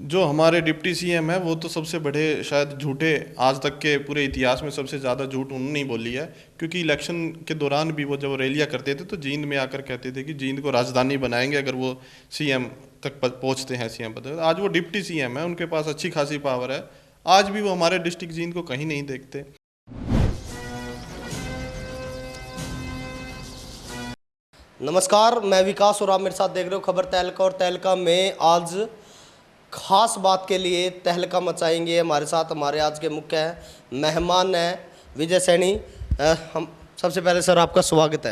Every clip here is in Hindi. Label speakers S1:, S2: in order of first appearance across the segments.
S1: जो हमारे डिप्टी सीएम है वो तो सबसे बड़े शायद झूठे आज तक के पूरे इतिहास में सबसे ज़्यादा झूठ उन्होंने ही बोली है। क्योंकि इलेक्शन के दौरान भी वो जब रैलियाँ करते थे तो जींद में आकर कहते थे कि जींद को राजधानी बनाएंगे अगर वो सीएम तक पहुँचते हैं, सीएम पद। आज वो डिप्टी सीएम है, उनके पास अच्छी खासी पावर है, आज भी वो हमारे डिस्ट्रिक्ट जींद को कहीं नहीं देखते।
S2: नमस्कार, मैं विकास और आप मेरे साथ देख रहे हो खबर तहलका। और तहलका में आज खास बात के लिए तहलका मचाएंगे। हमारे साथ हमारे आज के मुख्य मेहमान हैं विजय सैनी। हम सबसे पहले सर आपका स्वागत है।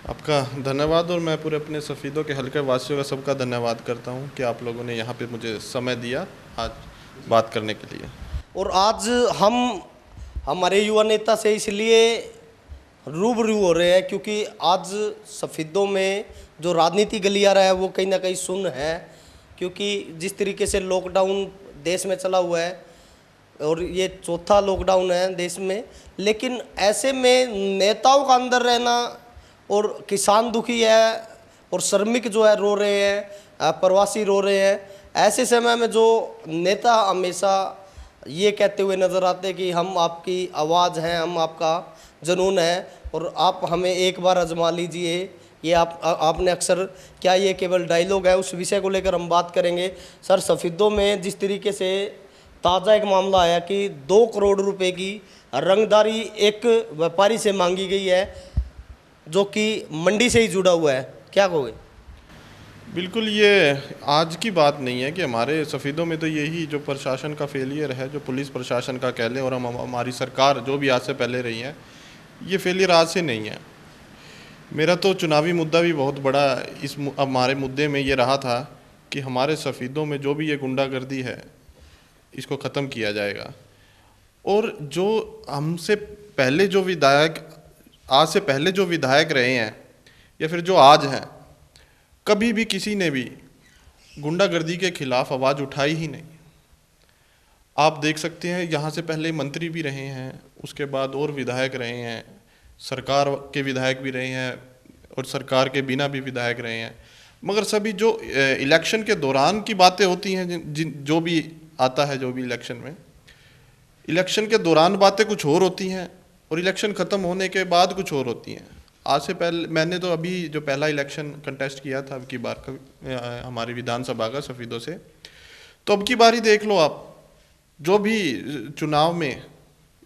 S1: आपका धन्यवाद और मैं पूरे अपने सफ़ीदों के हल्के वासियों का सबका धन्यवाद करता हूं कि आप लोगों ने यहां पे मुझे समय दिया आज बात करने के लिए।
S2: और आज हम हमारे युवा नेता से इसलिए रूबरू हो रहे हैं क्योंकि आज सफ़ीदों में जो राजनीति गलियारा है वो कहीं ना कहीं सुन्न है। क्योंकि जिस तरीके से लॉकडाउन देश में चला हुआ है और ये चौथा लॉकडाउन है देश में, लेकिन ऐसे में नेताओं का अंदर रहना और किसान दुखी है और श्रमिक जो है रो रहे हैं, प्रवासी रो रहे हैं। ऐसे समय में जो नेता हमेशा ये कहते हुए नज़र आते हैं कि हम आपकी आवाज़ हैं, हम आपका जुनून है और आप हमें एक बार आजमा लीजिए। ये आपने अक्सर, क्या ये केवल डायलॉग है, उस विषय को लेकर हम बात करेंगे। सर, सफ़ीदों में जिस तरीके से ताज़ा एक मामला आया कि 2 करोड़ रुपए की रंगदारी एक व्यापारी से मांगी गई है जो कि मंडी से ही जुड़ा हुआ है, क्या कहोगे?
S1: बिल्कुल, ये आज की बात नहीं है कि हमारे सफ़ीदों में तो यही जो प्रशासन का फेलियर है, जो पुलिस प्रशासन का कह लें, और हमारी सरकार जो भी आज से पहले रही है, ये फेलियर आज से नहीं है। मेरा तो चुनावी मुद्दा भी बहुत बड़ा इस हमारे मुद्दे में ये रहा था कि हमारे सफ़ीदों में जो भी ये गुंडागर्दी है इसको ख़त्म किया जाएगा। और जो हमसे पहले जो विधायक, आज से पहले जो विधायक रहे हैं या फिर जो आज हैं, कभी भी किसी ने भी गुंडागर्दी के खिलाफ आवाज़ उठाई ही नहीं। आप देख सकते हैं, यहाँ से पहले मंत्री भी रहे हैं, उसके बाद और विधायक रहे हैं, सरकार के विधायक भी रहे हैं और सरकार के बिना भी विधायक रहे हैं। मगर सभी जो इलेक्शन के दौरान की बातें होती हैं, जो भी आता है, जो भी इलेक्शन में, इलेक्शन के दौरान बातें कुछ और होती हैं और इलेक्शन ख़त्म होने के बाद कुछ और होती हैं। आज से पहले मैंने तो अभी जो पहला इलेक्शन कंटेस्ट किया था अब की बार का हमारी विधानसभा का सफ़ीदों से, तो अब की बारी देख लो आप, जो भी चुनाव में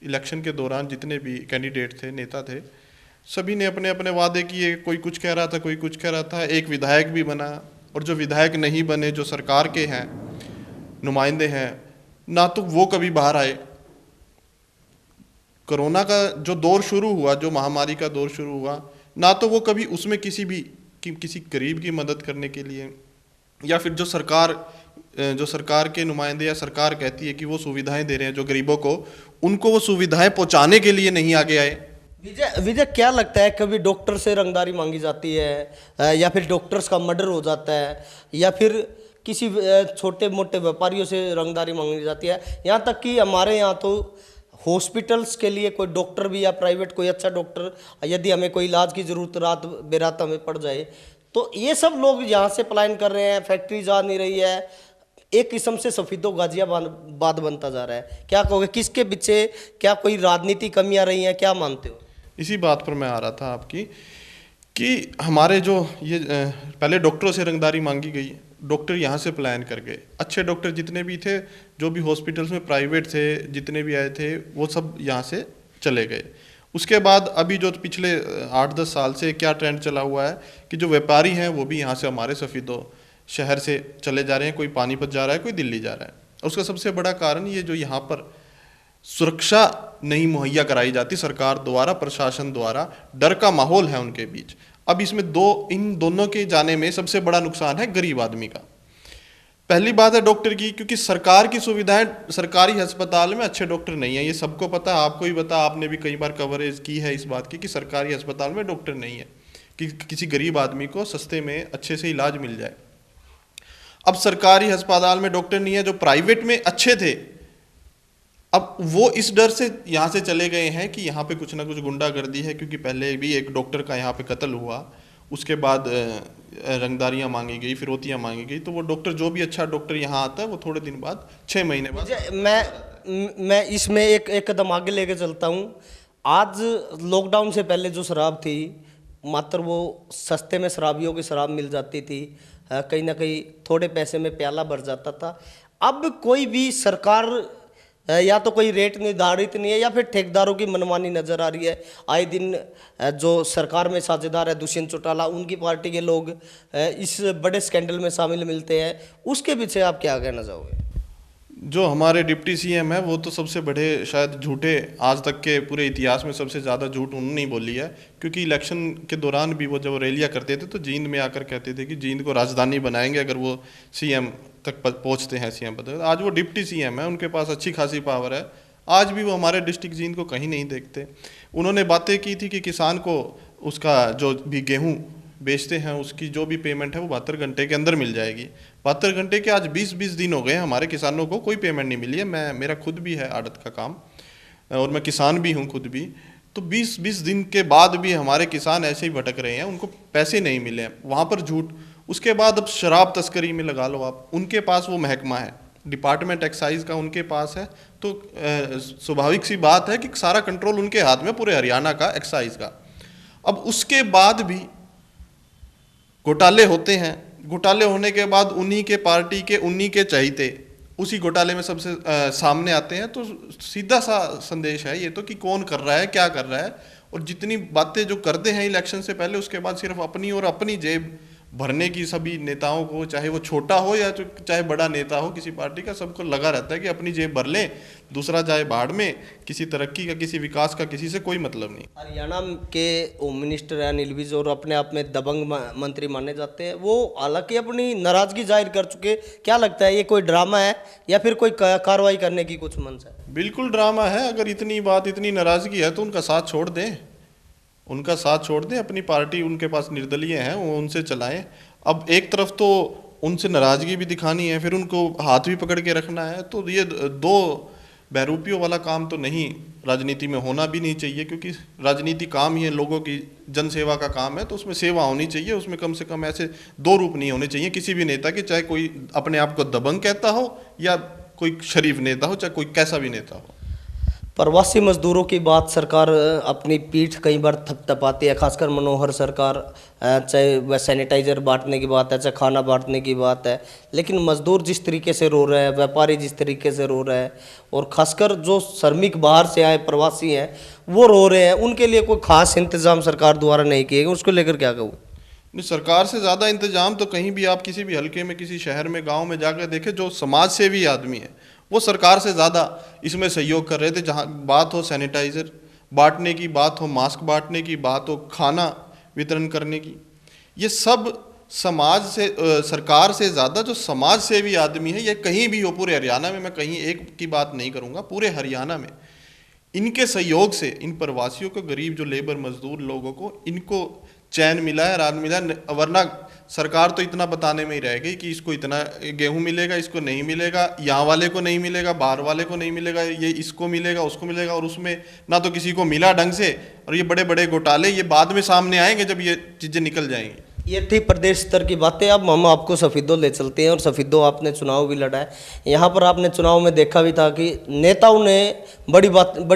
S1: इलेक्शन के दौरान जितने भी कैंडिडेट थे, नेता थे, सभी ने अपने अपने वादे किए। कोई कुछ कह रहा था, कोई कुछ कह रहा था। एक विधायक भी बना, और जो विधायक नहीं बने, जो सरकार के हैं, नुमाइंदे हैं, ना तो वो कभी बाहर आए। कोरोना का जो दौर शुरू हुआ, जो महामारी का दौर शुरू हुआ, ना तो वो कभी उसमें किसी गरीब की मदद करने के लिए, या फिर जो सरकार के नुमाइंदे या सरकार कहती है कि वो सुविधाएं दे रहे हैं जो गरीबों को, उनको वो सुविधाएं पहुंचाने के लिए नहीं आगे आए।
S2: विजय क्या लगता है, कभी डॉक्टर से रंगदारी मांगी जाती है या फिर डॉक्टर्स का मर्डर हो जाता है या फिर किसी छोटे मोटे व्यापारियों से रंगदारी मांगी जाती है, यहाँ तक कि हमारे यहाँ तो हॉस्पिटल्स के लिए कोई डॉक्टर भी या प्राइवेट कोई अच्छा डॉक्टर, यदि हमें कोई इलाज की ज़रूरत रात बेरात हमें पड़ जाए, तो ये सब लोग यहाँ से पलायन कर रहे हैं, फैक्ट्री जा नहीं रही है, एक किस्म से सफ़ीदों गाजियाबाद बनता जा रहा है। क्या कहोगे, किसके पीछे, क्या कोई राजनीति कमियां रही हैं, क्या मानते हो?
S1: इसी बात पर मैं आ रहा था आपकी कि हमारे जो ये पहले डॉक्टरों से रंगदारी मांगी गई, डॉक्टर यहाँ से पलायन कर गए। अच्छे डॉक्टर जितने भी थे, जो भी हॉस्पिटल्स में प्राइवेट थे, जितने भी आए थे, वो सब यहाँ से चले गए। उसके बाद अभी जो पिछले 8-10 साल से क्या ट्रेंड चला हुआ है कि जो व्यापारी हैं वो भी यहाँ से हमारे सफ़ीदों शहर से चले जा रहे हैं। कोई पानीपत जा रहा है, कोई दिल्ली जा रहा है। और उसका सबसे बड़ा कारण ये जो यहाँ पर सुरक्षा नहीं मुहैया कराई जाती सरकार द्वारा, प्रशासन द्वारा, डर का माहौल है उनके बीच। अब इसमें इन दोनों के जाने में सबसे बड़ा नुकसान है गरीब आदमी का। पहली बात है डॉक्टर की, क्योंकि सरकार की सुविधाएं, सरकारी अस्पताल में अच्छे डॉक्टर नहीं है, ये सबको पता है, आपको भी पता, आपने भी कई बार कवरेज की है इस बात की कि सरकारी अस्पताल में डॉक्टर नहीं है कि किसी गरीब आदमी को सस्ते में अच्छे से इलाज मिल जाए। अब सरकारी अस्पताल में डॉक्टर नहीं है, जो प्राइवेट में अच्छे थे, अब वो इस डर से यहाँ से चले गए हैं कि यहाँ पे कुछ ना कुछ गुंडागर्दी है। क्योंकि पहले भी एक डॉक्टर का यहाँ पे कत्ल हुआ, उसके बाद रंगदारियाँ मांगी गई, फिरौतियाँ मांगी गई। तो वो डॉक्टर, जो भी अच्छा डॉक्टर यहाँ आता है, वो थोड़े दिन बाद, 6 महीने बाद।
S2: मैं इसमें एक कदम आगे लेके चलता हूँ। आज लॉकडाउन से पहले जो शराब थी, मात्र वो सस्ते में शराबियों की शराब मिल जाती थी, कहीं ना कहीं थोड़े पैसे में प्याला भर जाता था। अब कोई भी सरकार या तो कोई रेट निर्धारित नहीं है या फिर ठेकेदारों की मनमानी नजर आ रही है। आए दिन जो सरकार में साझेदार है दुष्यंत चौटाला, उनकी पार्टी के लोग इस बड़े स्कैंडल में शामिल मिलते हैं। उसके पीछे आप क्या कहना चाहोगे?
S1: जो हमारे डिप्टी सीएम है, वो तो सबसे बड़े शायद झूठे, आज तक के पूरे इतिहास में सबसे ज़्यादा झूठ उन्होंने ही बोली है। क्योंकि इलेक्शन के दौरान भी वो जब रैलियाँ करते थे तो जींद में आकर कहते थे कि जींद को राजधानी बनाएंगे अगर वो सीएम तक पहुँचते हैं, सीएम पद। आज वो डिप्टी सीएम है, उनके पास अच्छी खासी पावर है। आज भी वो हमारे डिस्ट्रिक्ट जींद को कहीं नहीं देखते। उन्होंने बातें की थी कि किसान को उसका जो भी गेहूँ बेचते हैं उसकी जो भी पेमेंट है वो 72 घंटे के अंदर मिल जाएगी। 72 घंटे के आज 20-20 दिन हो गए हमारे किसानों को कोई पेमेंट नहीं मिली है। मेरा खुद भी है आड़त का काम और मैं किसान भी हूँ खुद भी। तो 20-20 दिन के बाद भी हमारे किसान ऐसे ही भटक रहे हैं, उनको पैसे नहीं मिले हैं। वहाँ पर झूठ। उसके बाद अब शराब तस्करी में लगा लो आप, उनके पास वो महकमा है, डिपार्टमेंट एक्साइज का उनके पास है। तो स्वाभाविक सी बात है कि सारा कंट्रोल उनके हाथ में, पूरे हरियाणा का एक्साइज का। अब उसके बाद भी घोटाले होते हैं। घोटाले होने के बाद उन्हीं के पार्टी के, उन्हीं के चहीते उसी घोटाले में सबसे सामने आते हैं। तो सीधा सा संदेश है ये तो कि कौन कर रहा है, क्या कर रहा है। और जितनी बातें जो करते हैं इलेक्शन से पहले, उसके बाद सिर्फ अपनी और अपनी जेब भरने की सभी नेताओं को, चाहे वो छोटा हो या चाहे बड़ा नेता हो किसी पार्टी का, सबको लगा रहता है कि अपनी जेब भर लें, दूसरा जाए बाढ़ में। किसी तरक्की का, किसी विकास का किसी से कोई मतलब नहीं।
S2: हरियाणा के होम मिनिस्टर हैं अनिल विज और अपने आप में दबंग मंत्री माने जाते हैं। वो हालांकि अपनी नाराजगी जाहिर कर चुके। क्या लगता है, ये कोई ड्रामा है या फिर कोई कार्रवाई करने की कुछ मंश है?
S1: बिल्कुल ड्रामा है। अगर इतनी बात, इतनी नाराजगी है तो उनका साथ छोड़ दें, उनका साथ छोड़ दें। अपनी पार्टी उनके पास निर्दलीय हैं, वो उनसे चलाएं। अब एक तरफ तो उनसे नाराजगी भी दिखानी है, फिर उनको हाथ भी पकड़ के रखना है। तो ये दो बहरूपियों वाला काम तो नहीं, राजनीति में होना भी नहीं चाहिए। क्योंकि राजनीति काम ही है, लोगों की जन सेवा का काम है। तो उसमें सेवा होनी चाहिए, उसमें कम से कम ऐसे दो रूप नहीं होने चाहिए किसी भी नेता के। चाहे कोई अपने आप को दबंग कहता हो या कोई शरीफ नेता हो, चाहे कोई कैसा भी नेता हो।
S2: प्रवासी मजदूरों की बात सरकार अपनी पीठ कई बार थपथपाती है, खासकर मनोहर सरकार। चाहे वह सैनिटाइजर बांटने की बात है, चाहे खाना बांटने की बात है, लेकिन मजदूर जिस तरीके से रो रहे हैं, व्यापारी जिस तरीके से रो रहे हैं, और खासकर जो श्रमिक बाहर से आए प्रवासी हैं वो रो रहे हैं, उनके लिए कोई खास इंतजाम सरकार द्वारा नहीं किए गए। उसको लेकर क्या कहूँ?
S1: नहीं, सरकार से ज़्यादा इंतजाम तो कहीं भी आप किसी भी हलके में, किसी शहर में, गांव में जाकर देखें, जो समाज सेवी आदमी है वो सरकार से ज़्यादा इसमें सहयोग कर रहे थे। जहाँ बात हो सैनिटाइज़र बांटने की, बात हो मास्क बांटने की, बात हो खाना वितरण करने की, ये सब समाज से, सरकार से ज़्यादा जो समाज सेवी आदमी है, ये कहीं भी हो, पूरे हरियाणा में, मैं कहीं एक की बात नहीं करूँगा, पूरे हरियाणा में इनके सहयोग से इन प्रवासियों को, गरीब जो लेबर मजदूर लोगों को, इनको चैन मिला है, आराम मिला है। वरना सरकार तो इतना बताने में ही रह गई कि इसको इतना गेहूं मिलेगा, इसको नहीं मिलेगा, यहाँ वाले को नहीं मिलेगा, बाहर वाले को नहीं मिलेगा, ये इसको मिलेगा, उसको मिलेगा। और उसमें ना तो किसी को मिला ढंग से। और ये बड़े बड़े घोटाले ये बाद में सामने आएंगे जब ये चीज़ें निकल जाएंगी।
S2: ये थी प्रदेश स्तर की बातें। अब हम आपको सफीदो ले चलते हैं, और सफीदो आपने चुनाव भी लड़ा है। यहाँ पर आपने चुनाव में देखा भी था कि नेताओं ने बड़ी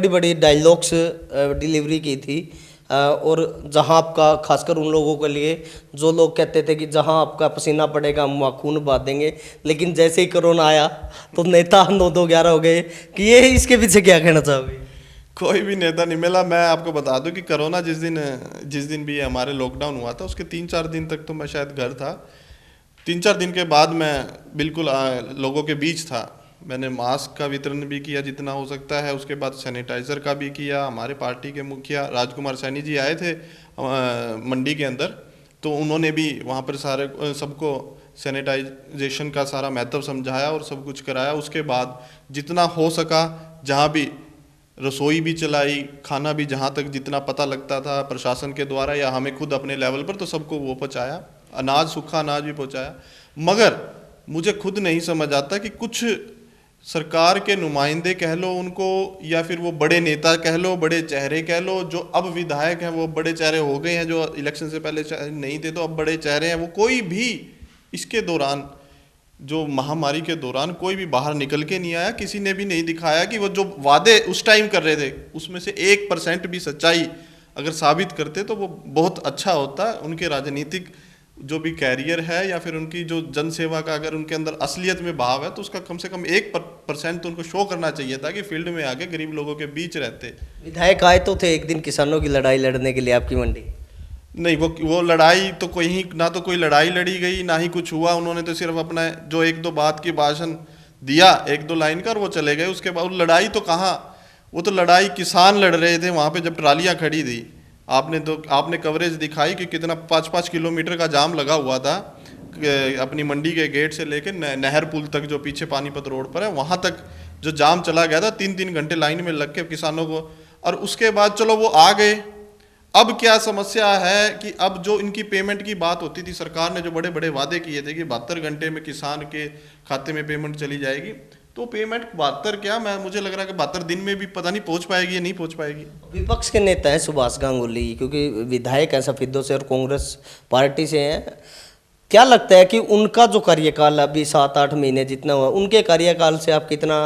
S2: बड़ी डायलॉग्स डिलीवरी की थी। और जहाँ आपका, खासकर उन लोगों के लिए जो लोग कहते थे कि जहाँ आपका पसीना पड़ेगा हम वहाँ खून बहा देंगे, लेकिन जैसे ही कोरोना आया तो नेता 9-2-11 हो गए। कि ये इसके पीछे क्या कहना चाहोगे?
S1: कोई भी नेता नहीं मिला। मैं आपको बता दूं कि कोरोना जिस दिन भी हमारे लॉकडाउन हुआ था, उसके 3-4 दिन तक तो मैं शायद घर था। 3-4 दिन के बाद मैं बिल्कुल लोगों के बीच था। मैंने मास्क का वितरण भी किया जितना हो सकता है, उसके बाद सैनिटाइज़र का भी किया। हमारे पार्टी के मुखिया राजकुमार सैनी जी आए थे मंडी के अंदर, तो उन्होंने भी वहाँ पर सबको सैनिटाइजेशन का सारा महत्व समझाया और सब कुछ कराया। उसके बाद जितना हो सका, जहाँ भी रसोई भी चलाई, खाना भी जहाँ तक जितना पता लगता था प्रशासन के द्वारा या हमें खुद अपने लेवल पर, तो सबको वो पहुँचाया। अनाज, सूखा अनाज भी पहुँचाया। मगर मुझे खुद नहीं समझ आता कि कुछ सरकार के नुमाइंदे कह लो उनको, या फिर वो बड़े नेता कह लो, बड़े चेहरे कह लो, जो अब विधायक हैं वो बड़े चेहरे हो गए हैं, जो इलेक्शन से पहले नहीं थे तो अब बड़े चेहरे हैं, वो कोई भी इसके दौरान, जो महामारी के दौरान कोई भी बाहर निकल के नहीं आया, किसी ने भी नहीं दिखाया कि वो जो वादे उस टाइम कर रहे थे उसमें से 1% भी सच्चाई अगर साबित करते तो वो बहुत अच्छा होता। उनके राजनीतिक जो भी कैरियर है या फिर उनकी जो जनसेवा का अगर उनके अंदर असलियत में भाव है तो उसका कम से कम 1% तो उनको शो करना चाहिए था कि फील्ड में आके गरीब लोगों के बीच रहते।
S2: विधायक आए तो थे एक दिन किसानों की लड़ाई लड़ने के लिए आपकी मंडी?
S1: नहीं, वो लड़ाई तो कोई ना तो कोई लड़ाई लड़ी गई ना ही कुछ हुआ। उन्होंने तो सिर्फ अपना जो 1-2 बात की भाषण दिया 1-2 लाइन का और वो चले गए। उसके बाद लड़ाई तो कहाँ, वो तो लड़ाई किसान लड़ रहे थे वहाँ पे जब ट्रालियाँ खड़ी थी। आपने कवरेज दिखाई कि कितना 5-5 किलोमीटर का जाम लगा हुआ था अपनी मंडी के गेट से लेकर नहर पुल तक जो पीछे पानीपत रोड पर है वहाँ तक जो जाम चला गया था। 3-3 घंटे लाइन में लग के किसानों को, और उसके बाद चलो वो आ गए। अब क्या समस्या है कि अब जो इनकी पेमेंट की बात होती थी, सरकार ने जो बड़े बड़े वादे किए थे कि 72 घंटे में किसान के खाते में पेमेंट चली जाएगी, तो पेमेंट 72 क्या, मुझे लग रहा है कि 72 दिन में भी पता नहीं पहुंच पाएगी या नहीं पहुंच पाएगी।
S2: विपक्ष के नेता हैं सुभाष गांगुली, क्योंकि विधायक हैं सफेदों से और कांग्रेस पार्टी से हैं। क्या लगता है कि उनका जो कार्यकाल अभी 7-8 महीने जितना हुआ, उनके कार्यकाल से आप कितना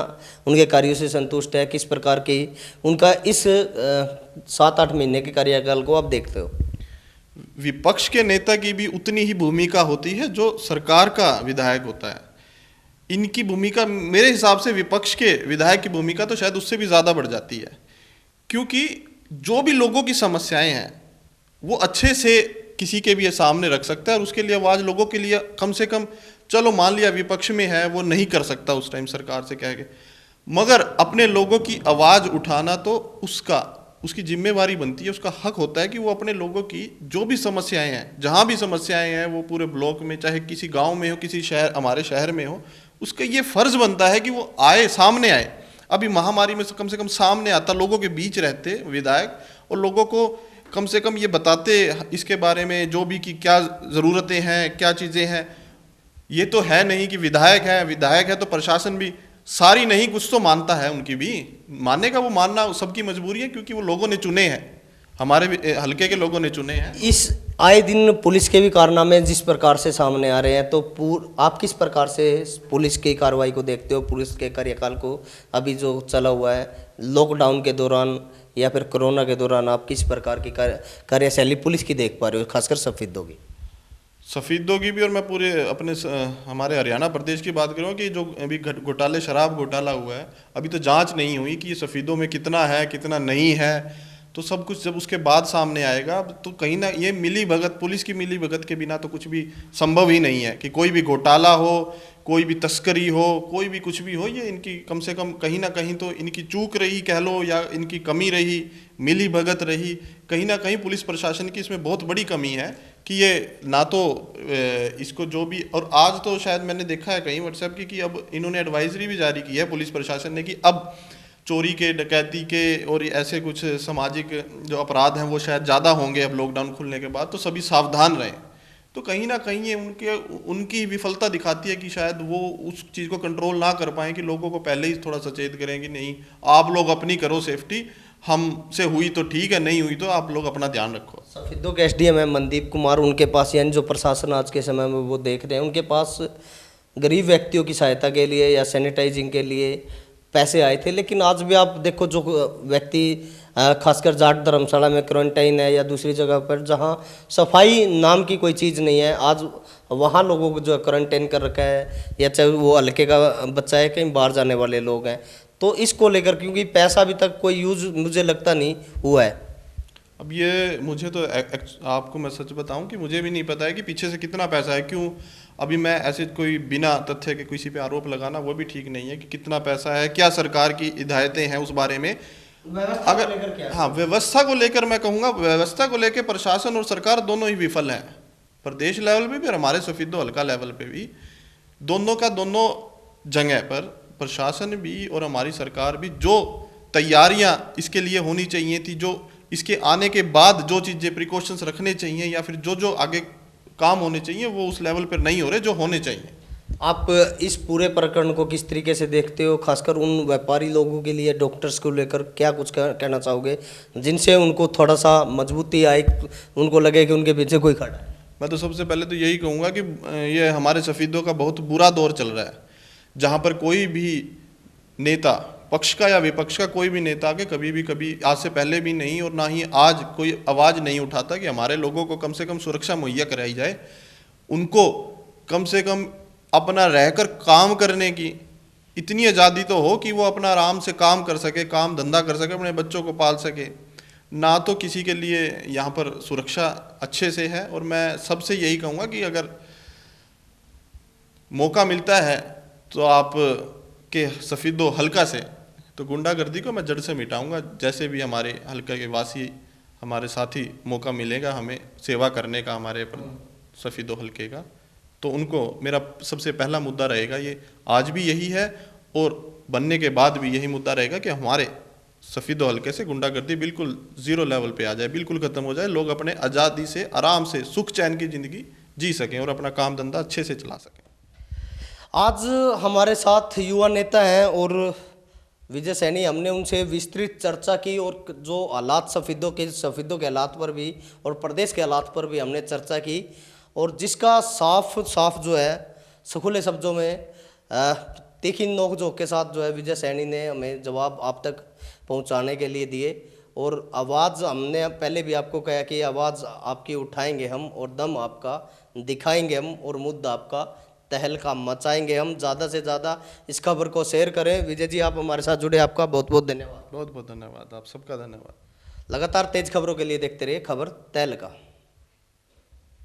S2: उनके कार्यों से संतुष्ट है? किस प्रकार की उनका इस 7-8 महीने के कार्यकाल को आप देखते हो?
S1: विपक्ष के नेता की भी उतनी ही भूमिका होती है जो सरकार का विधायक होता है। इनकी भूमिका मेरे हिसाब से विपक्ष के विधायक की भूमिका तो शायद उससे भी ज़्यादा बढ़ जाती है, क्योंकि जो भी लोगों की समस्याएं हैं वो अच्छे से किसी के भी सामने रख सकता है और उसके लिए आवाज़ लोगों के लिए कम से कम, चलो मान लिया विपक्ष में है वो नहीं कर सकता उस टाइम सरकार से कह के, मगर अपने लोगों की आवाज़ उठाना तो उसकी जिम्मेवारी बनती है, उसका हक होता है कि वो अपने लोगों की जो भी समस्याएं हैं, जहाँ भी समस्याएं हैं, वो पूरे ब्लॉक में चाहे किसी गांव में हो, किसी शहर हमारे शहर में हो, उसका ये फ़र्ज़ बनता है कि वो सामने आए। अभी महामारी में कम से कम सामने आता, लोगों के बीच रहते विधायक और लोगों को कम से कम ये बताते इसके बारे में जो भी कि क्या ज़रूरतें हैं, क्या चीज़ें हैं। ये तो है नहीं कि विधायक है तो प्रशासन भी सारी नहीं कुछ तो मानता है, उनकी भी मानने का, वो मानना सबकी मजबूरी है क्योंकि वो लोगों ने चुने हैं, हमारे हल्के के लोगों ने चुने हैं।
S2: इस आए दिन पुलिस के भी कारनामे जिस प्रकार से सामने आ रहे हैं, तो आप किस प्रकार से पुलिस की कार्रवाई को देखते हो, पुलिस के कार्यकाल को अभी जो चला हुआ है लॉकडाउन के दौरान या फिर कोरोना के दौरान, आप किस प्रकार की कार्यशैली पुलिस की देख पा रहे हो, खासकर
S1: सफ़ेदों की भी और मैं पूरे अपने हमारे हरियाणा प्रदेश की बात करूँ कि जो अभी घोटाले शराब घोटाला हुआ है, अभी तो जांच नहीं हुई कि ये सफ़ेदों में कितना है कितना नहीं है, तो सब कुछ जब उसके बाद सामने आएगा तो कहीं ना ये मिली भगत, पुलिस की मिली भगत के बिना तो कुछ भी संभव ही नहीं है कि कोई भी घोटाला हो, कोई भी तस्करी हो, कोई भी कुछ भी हो, ये इनकी कम से कम कहीं ना कहीं तो इनकी चूक रही कह लो या इनकी कमी रही, मिली भगत रही, कहीं ना कहीं पुलिस प्रशासन की इसमें बहुत बड़ी कमी है कि ये ना तो इसको जो भी, और आज तो शायद मैंने देखा है कहीं व्हाट्सएप की कि अब इन्होंने एडवाइजरी भी जारी की है पुलिस प्रशासन ने कि अब चोरी के, डकैती के और ऐसे कुछ सामाजिक जो अपराध हैं वो शायद ज़्यादा होंगे अब लॉकडाउन खुलने के बाद, तो सभी सावधान रहें। तो कहीं ना कहीं ये उनकी विफलता दिखाती है कि शायद वो उस चीज़ को कंट्रोल ना कर पाएँ कि लोगों को पहले ही थोड़ा सचेत करें कि नहीं, आप लोग अपनी करो सेफ्टी, हमसे हुई तो ठीक है, नहीं हुई तो आप लोग अपना ध्यान रखो।
S2: सफेदों के एसडीएम है मनदीप कुमार, उनके पास यानी जो प्रशासन आज के समय में वो देख रहे हैं, उनके पास गरीब व्यक्तियों की सहायता के लिए या सैनिटाइजिंग के लिए पैसे आए थे, लेकिन आज भी आप देखो जो व्यक्ति खासकर जाट धर्मशाला में क्वारंटाइन है या दूसरी जगह पर जहां सफाई नाम की कोई चीज़ नहीं है, आज वहां लोगों को जो क्वारंटाइन कर रखा है, या चाहे वो हल्के का बच्चा है, कहीं बाहर जाने वाले लोग हैं, तो इसको लेकर क्योंकि पैसा अभी तक कोई यूज मुझे लगता नहीं हुआ है।
S1: अब ये मुझे तो आपको मैं सच बताऊं कि मुझे भी नहीं पता है कि पीछे से कितना पैसा है, क्यों अभी मैं ऐसे कोई बिना तथ्य के किसी पे आरोप लगाना वो भी ठीक नहीं है कि कितना पैसा है, क्या सरकार की हिदायतें हैं उस बारे में। अगर हाँ, व्यवस्था को लेकर मैं कहूँगा, व्यवस्था को लेकर प्रशासन और सरकार दोनों ही विफल हैं, प्रदेश लेवल पे भी और हमारे सफेदो हल्का लेवल पे भी, दोनों का दोनों जगह पर प्रशासन भी और हमारी सरकार भी जो तैयारियां इसके लिए होनी चाहिए थी, जो इसके आने के बाद जो चीज़ें प्रिकॉशंस रखने चाहिए या फिर जो आगे काम होने चाहिए वो उस लेवल पर नहीं हो रहे जो होने चाहिए।
S2: आप इस पूरे प्रकरण को किस तरीके से देखते हो, खासकर उन व्यापारी लोगों के लिए, डॉक्टर्स को लेकर क्या कुछ कहना चाहोगे जिनसे उनको थोड़ा सा मजबूती आए, उनको लगे कि उनके पीछे कोई खड़ा है?
S1: मैं तो सबसे पहले तो यही कहूँगा कि ये हमारे सफ़ीदों का बहुत बुरा दौर चल रहा है, जहाँ पर कोई भी नेता, पक्ष का या विपक्ष का कोई भी नेता के कभी आज से पहले भी नहीं और ना ही आज कोई आवाज़ नहीं उठाता कि हमारे लोगों को कम से कम सुरक्षा मुहैया कराई जाए, उनको कम से कम अपना रहकर काम करने की इतनी आज़ादी तो हो कि वो अपना आराम से काम कर सके, काम धंधा कर सके, अपने बच्चों को पाल सके। ना तो किसी के लिए यहाँ पर सुरक्षा अच्छे से है। और मैं सबसे यही कहूँगा कि अगर मौका मिलता है तो आप के सफ़ीदो हल्का से तो गुंडागर्दी को मैं जड़ से मिटाऊंगा। जैसे भी हमारे हल्का के वासी, हमारे साथी मौका मिलेगा हमें सेवा करने का हमारे सफ़ीदो हल्के का, तो उनको मेरा सबसे पहला मुद्दा रहेगा, ये आज भी यही है और बनने के बाद भी यही मुद्दा रहेगा कि हमारे सफ़ीदो हल्के से गुंडागर्दी बिल्कुल ज़ीरो लेवल पे आ जाए, बिल्कुल ख़त्म हो जाए, लोग अपने आज़ादी से आराम से सुख चैन की ज़िंदगी जी सकें और अपना काम धंधा अच्छे से चला सकें।
S2: आज हमारे साथ युवा नेता हैं और विजय सैनी, हमने उनसे विस्तृत चर्चा की और जो हालात सफ़ीदों के हालात पर भी और प्रदेश के हालात पर भी हमने चर्चा की, और जिसका साफ जो है सखुले शब्दों में तीखी नोक-झोंक के साथ जो है विजय सैनी ने हमें जवाब आप तक पहुंचाने के लिए दिए। और आवाज़ हमने पहले भी आपको कहा कि आवाज़ आपकी उठाएंगे हम और दम आपका दिखाएंगे हम और मुद्दा आपका तहलका मचाएंगे हम। ज़्यादा से ज़्यादा इस खबर को शेयर करें। विजय जी, आप हमारे साथ जुड़े, आपका बहुत बहुत धन्यवाद।
S1: बहुत बहुत धन्यवाद, आप सबका धन्यवाद।
S2: लगातार तेज खबरों के लिए देखते रहिए खबर तहलका।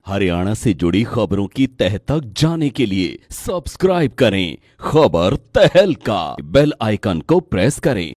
S3: हरियाणा से जुड़ी खबरों की तह तक जाने के लिए सब्सक्राइब करें खबर तहलका, बेल आइकन को प्रेस करें।